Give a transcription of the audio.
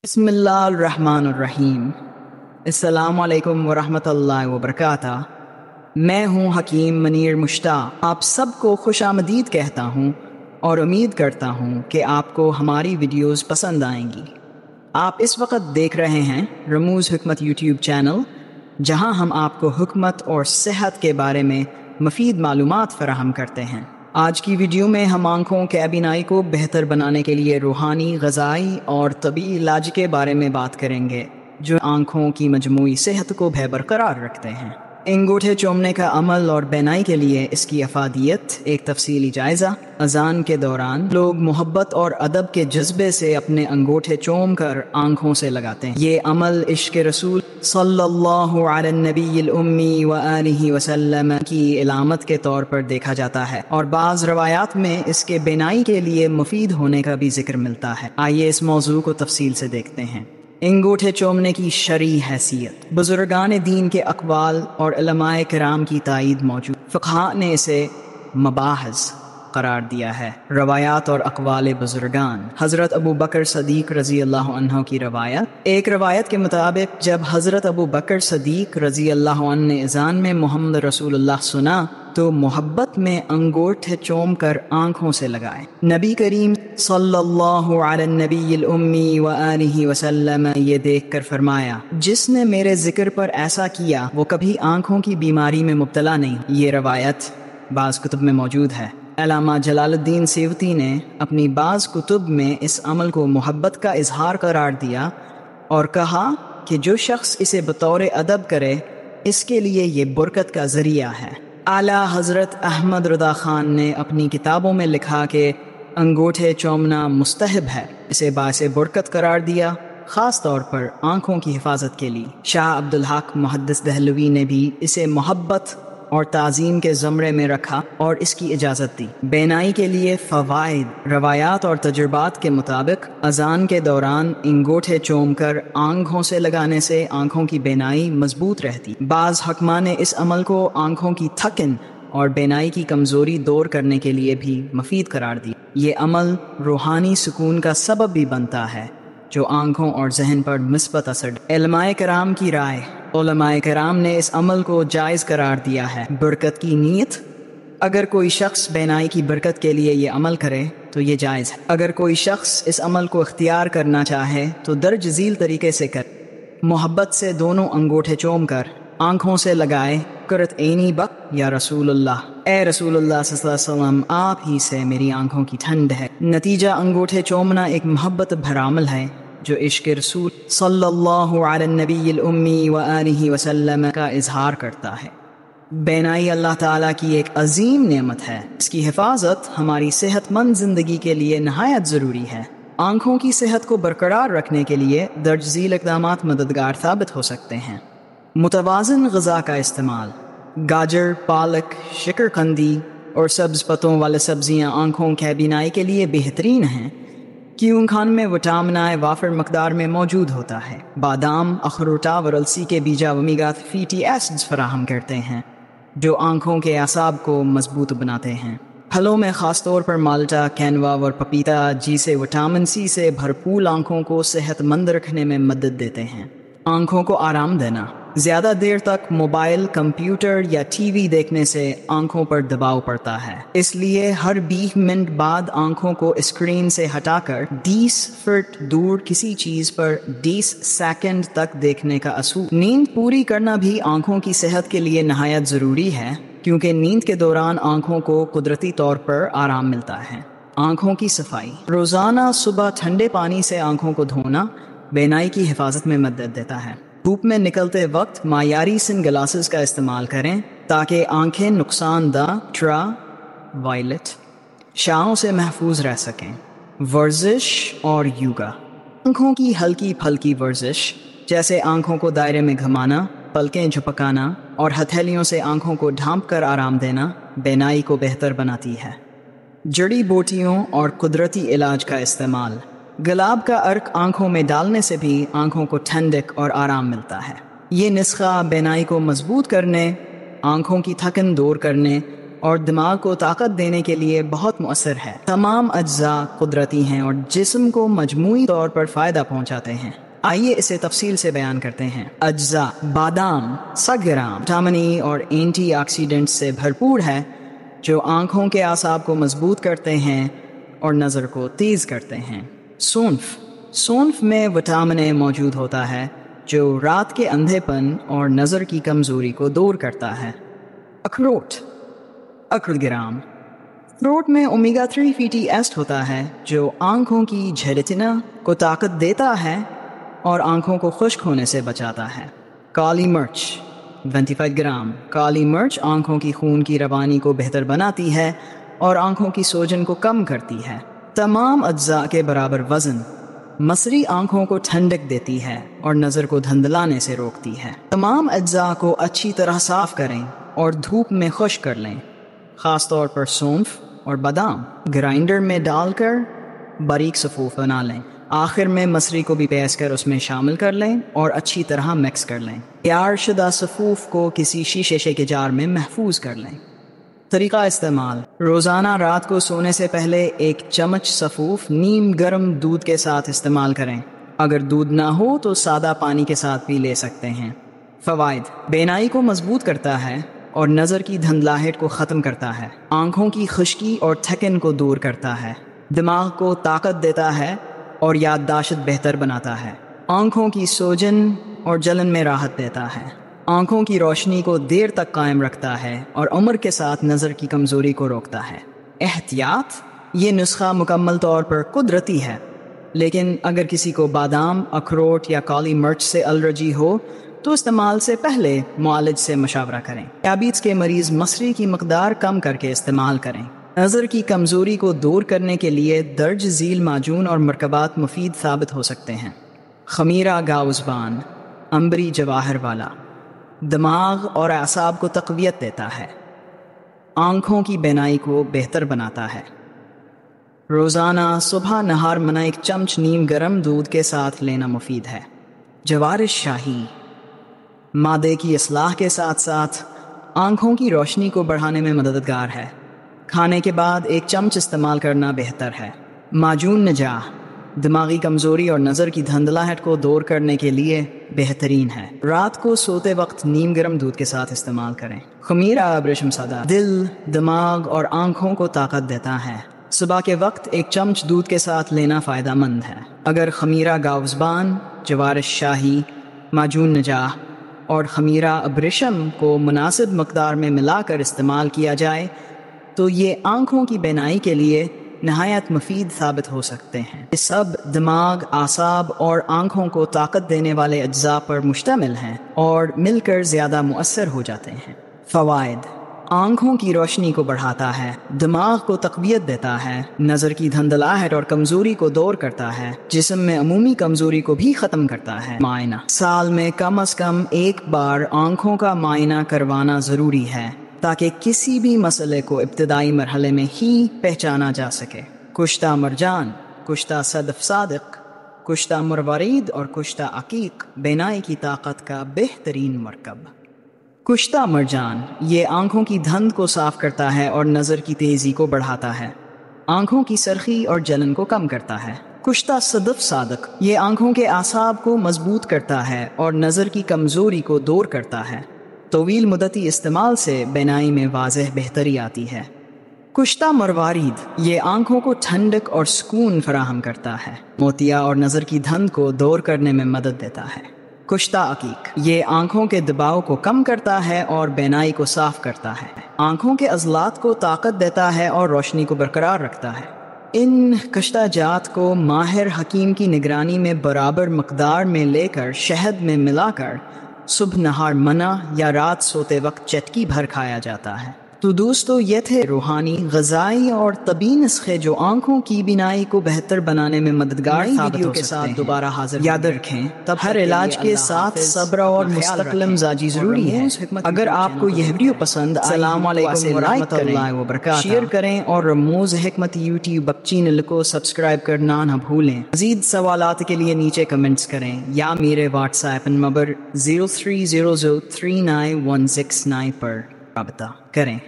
بسم اللہ الرحمن الرحیم۔ السلام علیکم ورحمۃ اللہ وبرکاتہ۔ میں ہوں حکیم منیر مشتاق، آپ سب کو خوش آمدید کہتا ہوں اور امید کرتا ہوں کہ آپ کو ہماری ویڈیوز پسند آئیں گی۔ آپ اس وقت دیکھ رہے ہیں رموز حکمت یوٹیوب چینل، جہاں ہم آپ کو حکمت اور صحت کے بارے میں مفید معلومات فراہم کرتے ہیں۔ آج کی ویڈیو میں ہم آنکھوں کے بینائی کو بہتر بنانے کے لیے روحانی، غذائی اور طبی علاج کے بارے میں بات کریں گے، جو آنکھوں کی مجموعی صحت کو برقرار رکھتے ہیں۔ انگوٹھے چومنے کا عمل اور بینائی کے لیے اس کی افادیت ایک تفصیلی جائزہ۔ اذان کے دوران لوگ محبت اور ادب کے جذبے سے اپنے انگوٹھے چوم کر آنکھوں سے لگاتے ہیں۔ یہ عمل عشق رسول صلی اللہ علی النبی الامی وآلہ وسلم کی علامت کے طور پر دیکھا جاتا ہے، اور بعض روایات میں اس کے بینائی کے لیے مفید ہونے کا بھی ذکر ملتا ہے۔ آئیے اس موضوع کو تفصیل سے دیکھتے ہیں۔ انگوٹھے چومنے کی شرعی حیثیت۔ بزرگان دین کے اقوال اور علماء کرام کی تائید موجود۔ فقہاء نے اسے مباحث قرار دیا ہے۔ روایات اور اقوال بزرگان۔ حضرت ابو بکر صدیق رضی اللہ عنہ کی روایت۔ ایک روایت کے مطابق جب حضرت ابو بکر صدیق رضی اللہ عنہ نے اذان میں محمد رسول اللہ سنا تو محبت میں انگوٹھے چوم کر آنکھوں سے لگائے۔ نبی کریم صلی اللہ علی النبی الامی وآلہ وسلم یہ دیکھ کر فرمایا، جس نے میرے ذکر پر ایسا کیا وہ کبھی آنکھوں کی بیماری میں مبتلا نہیں۔ یہ روایت بعض کتب میں موجود ہے۔ علامہ جلال الدین سیوطی نے اپنی بعض کتب میں اس عمل کو محبت کا اظہار قرار دیا اور کہا کہ جو شخص اسے بطور ادب کرے اس کے لیے یہ برکت کا ذریعہ ہے۔ اعلیٰ حضرت احمد رضا خان نے اپنی کتابوں میں لکھا کہ انگوٹھے چومنا مستحب ہے، اسے باعث برکت قرار دیا، خاص طور پر آنکھوں کی حفاظت کے لیے۔ شاہ عبدالحق محدث دہلوی نے بھی اسے محبت اور تعظیم کے زمرے میں رکھا اور اس کی اجازت دی۔ بینائی کے لیے فوائد۔ روایات اور تجربات کے مطابق اذان کے دوران انگوٹھے چوم کر آنکھوں سے لگانے سے آنکھوں کی بینائی مضبوط رہتی۔ بعض حکماء نے اس عمل کو آنکھوں کی تھکن اور بینائی کی کمزوری دور کرنے کے لیے بھی مفید قرار دی۔ یہ عمل روحانی سکون کا سبب بھی بنتا ہے، جو آنکھوں اور ذہن پر مثبت اثر۔ علماء کرام کی رائے۔ علماء کرام نے اس عمل کو جائز قرار دیا ہے۔ برکت کی نیت۔ اگر کوئی شخص بینائی کی برکت کے لیے یہ عمل کرے تو یہ جائز ہے۔ اگر کوئی شخص اس عمل کو اختیار کرنا چاہے تو درج ذیل طریقے سے محبت سے دونوں انگوٹھے چوم کر آنکھوں سے لگائے، کرت عینی بک یا رسول اللہ، اے رسول اللہ صلی اللہ علیہ وسلم، آپ ہی سے میری آنکھوں کی ٹھنڈ ہے۔ نتیجہ انگوٹھے چومنا ایک محبت بھرا عمل ہے جو عشق رسول صلی اللہ علی النبی الامی وآلہ وسلم کا اظہار کرتا ہے۔ بینائی اللہ تعالیٰ کی ایک عظیم نعمت ہے۔ اس کی حفاظت ہماری صحت مند زندگی کے لیے نہایت ضروری ہے۔ آنکھوں کی صحت کو برقرار رکھنے کے لیے درج ذیل اقدامات مددگار ثابت ہو سکتے ہیں۔ متوازن غذا کا استعمال۔ گاجر، پالک، شکرقندی اور سبز پتوں والے سبزیاں آنکھوں کے بینائی کے لیے بہترین ہیں، کیونکہ ان میں وٹامن وافر مقدار میں موجود ہوتا ہے۔ بادام، اخروٹ اور السی کے بیجا اومیگا فیٹی ایسڈز فراہم کرتے ہیں، جو آنکھوں کے اعصاب کو مضبوط بناتے ہیں۔ پھلوں میں خاص طور پر مالٹا، کینوا اور پپیتا، جسے وٹامن سی سے بھرپور آنکھوں کو صحت مند رکھنے میں مدد دیتے ہیں۔ آنکھوں کو آرام دینا۔ زیادہ دیر تک موبائل، کمپیوٹر یا ٹی وی دیکھنے سے آنکھوں پر دباؤ پڑتا ہے، اس لیے ہر 20 منٹ بعد آنکھوں کو اسکرین سے ہٹا کر 20 فٹ دور کسی چیز پر 20 سیکنڈ تک دیکھنے کا اصول۔ نیند پوری کرنا بھی آنکھوں کی صحت کے لیے نہایت ضروری ہے، کیونکہ نیند کے دوران آنکھوں کو قدرتی طور پر آرام ملتا ہے۔ آنکھوں کی صفائی۔ روزانہ صبح ٹھنڈے پانی سے آنکھوں کو دھونا بینائی کی حفاظت میں مدد دیتا ہے۔ دھوپ میں نکلتے وقت معیاری سن گلاسز کا استعمال کریں تاکہ آنکھیں نقصان دہ الٹرا وائلٹ شعاعوں سے محفوظ رہ سکیں۔ ورزش اور یوگا۔ آنکھوں کی ہلکی پھلکی ورزش، جیسے آنکھوں کو دائرے میں گھمانا، پلکیں جھپکانا اور ہتھیلیوں سے آنکھوں کو ڈھانپ کر آرام دینا، بینائی کو بہتر بناتی ہے۔ جڑی بوٹیوں اور قدرتی علاج کا استعمال۔ گلاب کا عرق آنکھوں میں ڈالنے سے بھی آنکھوں کو ٹھنڈک اور آرام ملتا ہے۔ یہ نسخہ بینائی کو مضبوط کرنے، آنکھوں کی تھکن دور کرنے اور دماغ کو طاقت دینے کے لیے بہت مؤثر ہے۔ تمام اجزاء قدرتی ہیں اور جسم کو مجموعی طور پر فائدہ پہنچاتے ہیں۔ آئیے اسے تفصیل سے بیان کرتے ہیں۔ اجزاء: بادام 100 گرام وٹامن ای اور اینٹی آکسیڈنٹ سے بھرپور ہے جو آنکھوں کے اعصاب کو مضبوط کرتے ہیں اور نظر کو تیز کرتے ہیں۔ سونف میں وٹامن اے موجود ہوتا ہے جو رات کے اندھے پن اور نظر کی کمزوری کو دور کرتا ہے۔ اخروٹ 1 گرام۔ اخروٹ میں اومیگا 3 فیٹی ایسڈ ہوتا ہے جو آنکھوں کی جھرٹنا کو طاقت دیتا ہے اور آنکھوں کو خشک ہونے سے بچاتا ہے۔ کالی مرچ 25 گرام۔ کالی مرچ آنکھوں کی خون کی روانی کو بہتر بناتی ہے اور آنکھوں کی سوجن کو کم کرتی ہے۔ تمام اجزاء کے برابر وزن۔ مصری آنکھوں کو ٹھنڈک دیتی ہے اور نظر کو دھندلانے سے روکتی ہے۔ تمام اجزاء کو اچھی طرح صاف کریں اور دھوپ میں خشک کر لیں، خاص طور پر سونف اور بادام۔ گرائنڈر میں ڈال کر باریک صفوف بنا لیں۔ آخر میں مصری کو بھی پیس کر اس میں شامل کر لیں اور اچھی طرح مکس کر لیں۔ تیار شدہ صفوف کو کسی شیشے کے جار میں محفوظ کر لیں۔ طریقہ استعمال: روزانہ رات کو سونے سے پہلے 1 چمچ صفوف نیم گرم دودھ کے ساتھ استعمال کریں۔ اگر دودھ نہ ہو تو سادہ پانی کے ساتھ بھی لے سکتے ہیں۔ فوائد: بینائی کو مضبوط کرتا ہے اور نظر کی دھندلاہٹ کو ختم کرتا ہے۔ آنکھوں کی خشکی اور تھکن کو دور کرتا ہے۔ دماغ کو طاقت دیتا ہے اور یادداشت بہتر بناتا ہے۔ آنکھوں کی سوجن اور جلن میں راحت دیتا ہے۔ آنکھوں کی روشنی کو دیر تک قائم رکھتا ہے اور عمر کے ساتھ نظر کی کمزوری کو روکتا ہے۔ احتیاط: یہ نسخہ مکمل طور پر قدرتی ہے، لیکن اگر کسی کو بادام، اخروٹ یا کالی مرچ سے الرجی ہو تو استعمال سے پہلے معالج سے مشاورہ کریں۔ ذیابیطس کے مریض مصری کی مقدار کم کر کے استعمال کریں۔ نظر کی کمزوری کو دور کرنے کے لیے درج ذیل معجون اور مرکبات مفید ثابت ہو سکتے ہیں۔ خمیرہ گاؤزبان عنبری جواہر والا دماغ اور اعصاب کو تقویت دیتا ہے، آنکھوں کی بینائی کو بہتر بناتا ہے۔ روزانہ صبح نہار منہ 1 چمچ نیم گرم دودھ کے ساتھ لینا مفید ہے۔ جوار شاہی معدے کی اصلاح کے ساتھ ساتھ آنکھوں کی روشنی کو بڑھانے میں مددگار ہے۔ کھانے کے بعد 1 چمچ استعمال کرنا بہتر ہے۔ معجون نجاح دماغی کمزوری اور نظر کی دھندلاہٹ کو دور کرنے کے لیے بہترین ہے۔ رات کو سوتے وقت نیم گرم دودھ کے ساتھ استعمال کریں۔ خمیرہ ابریشم سادہ دل، دماغ اور آنکھوں کو طاقت دیتا ہے۔ صبح کے وقت 1 چمچ دودھ کے ساتھ لینا فائدہ مند ہے۔ اگر خمیرہ گاؤزبان، جوار شاہی، معجون نجاح اور خمیرہ ابریشم کو مناسب مقدار میں ملا کر استعمال کیا جائے تو یہ آنکھوں کی بینائی کے لیے نہایت مفید ثابت ہو سکتے ہیں۔ یہ سب دماغ، اعصاب اور آنکھوں کو طاقت دینے والے اجزاء پر مشتمل ہیں اور مل کر زیادہ مؤثر ہو جاتے ہیں۔ فوائد: آنکھوں کی روشنی کو بڑھاتا ہے، دماغ کو تقویت دیتا ہے، نظر کی دھندلاہٹ اور کمزوری کو دور کرتا ہے، جسم میں عمومی کمزوری کو بھی ختم کرتا ہے۔ معائنہ: سال میں کم از کم 1 بار آنکھوں کا معائنہ کروانا ضروری ہے تاکہ کسی بھی مسئلے کو ابتدائی مرحلے میں ہی پہچانا جا سکے۔ کشتہ مرجان، کشتہ صدف صادق، کشتہ مروارید اور کشتہ عقیق بینائی کی طاقت کا بہترین مرکب۔ کشتہ مرجان یہ آنکھوں کی دھند کو صاف کرتا ہے اور نظر کی تیزی کو بڑھاتا ہے، آنکھوں کی سرخی اور جلن کو کم کرتا ہے۔ کشتہ صدف صادق یہ آنکھوں کے اعصاب کو مضبوط کرتا ہے اور نظر کی کمزوری کو دور کرتا ہے۔ طویل مدتی استعمال سے بینائی میں واضح بہتری آتی ہے۔ کشتہ مروارید یہ آنکھوں کو ٹھنڈک اور سکون فراہم کرتا ہے، موتیا اور نظر کی دھند کو دور کرنے میں مدد دیتا ہے۔ کشتہ عقیق یہ آنکھوں کے دباؤ کو کم کرتا ہے اور بینائی کو صاف کرتا ہے، آنکھوں کے عضلات کو طاقت دیتا ہے اور روشنی کو برقرار رکھتا ہے۔ ان کشتہ جات کو ماہر حکیم کی نگرانی میں برابر مقدار میں لے کر شہد میں ملا کر صبح نہار منہ یا رات سوتے وقت چٹکی بھر کھایا جاتا ہے۔ تو دوستو یہ تھے روحانی، غذائی اور طبی نسخے جو آنکھوں کی بینائی کو بہتر بنانے میں مددگار ثابت ہو سکتے ہیں۔ کے ساتھ دوبارہ حاضر یاد رکھیں تب ہر علاج کے ساتھ صبر اور مستقل مزاجی ضروری ہے۔ اگر آپ کو یہ ویڈیو پسند آئی، السلام علیکم ورحمۃ اللہ وبرکاتہ، شیئر کریں اور رموز حکمت یوٹیوب چینل کو سبسکرائب کرنا نہ بھولیں۔ مزید سوالات کے لیے نیچے کمنٹس کریں یا میرے واٹس ایپ نمبر 0300391669 پر رابطہ کریں۔